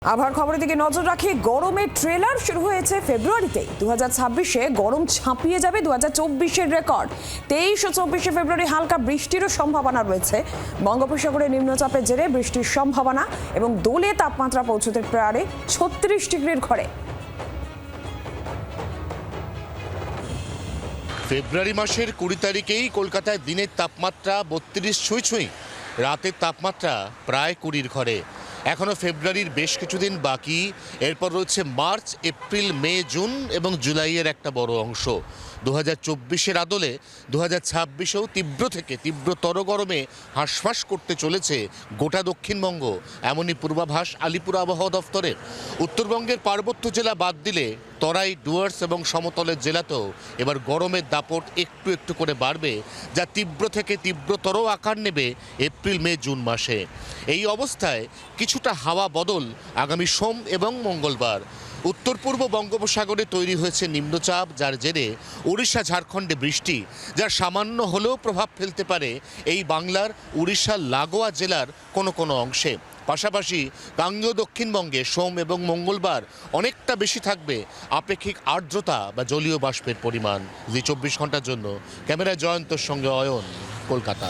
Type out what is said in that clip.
আবহাওয়ার খবরের দিকে নজর রাখি। গরমের ট্রেলার শুরু হয়েছে ফেব্রুয়ারিতেই। 2026-এ গরম ছাপিয়ে যাবে 2024-এর রেকর্ড। 23 ও 24 ফেব্রুয়ারি হালকা বৃষ্টিরও সম্ভাবনা রয়েছে। বঙ্গোপসাগরে নিম্নচাপের জেরে বৃষ্টির সম্ভাবনা এবং দোলে তাপমাত্রা পৌঁছতে প্রায় 36 ডিগ্রির ঘরে। ফেব্রুয়ারি মাসের 20 তারিখেই কলকাতায় দিনের তাপমাত্রা 32 ছুঁই, রাতের তাপমাত্রা প্রায় 20-র ঘরে। এখনও ফেব্রুয়ারির বেশ কিছুদিন বাকি। এরপর রয়েছে মার্চ, এপ্রিল, মে, জুন এবং জুলাইয়ের একটা বড় অংশ। 2024-এর আদলে 2026-এও তীব্র থেকে তীব্রতর গরমে হাঁসফাঁস করতে চলেছে গোটা দক্ষিণবঙ্গ, এমনই পূর্বাভাস আলিপুর আবহাওয়া দফতরের। উত্তরবঙ্গের পার্বত্য জেলা বাদ দিলে তরাই, ডুয়ার্স এবং সমতলের জেলাতেও এবার গরমের দাপট একটু একটু করে বাড়বে, যা তীব্র থেকে তীব্রতর আকার নেবে এপ্রিল, মে, জুন মাসে। এই অবস্থায় কিছুটা হাওয়া বদল আগামী সোম এবং মঙ্গলবার। উত্তর পূর্ব বঙ্গোপসাগরে তৈরি হয়েছে নিম্নচাপ, যার জেরে উড়িষ্যা, ঝাড়খণ্ডে বৃষ্টি, যা সামান্য হলেও প্রভাব ফেলতে পারে এই বাংলার উড়িষ্যার লাগোয়া জেলার কোনো কোনো অংশে। পাশাপাশি গাঙ্গেয় দক্ষিণবঙ্গে সোম এবং মঙ্গলবার অনেকটা বেশি থাকবে আপেক্ষিক আর্দ্রতা বা জলীয় বাষ্পের পরিমাণ। 24 ঘন্টার জন্য ক্যামেরা জয়ন্তর সঙ্গে অয়ন, কলকাতা।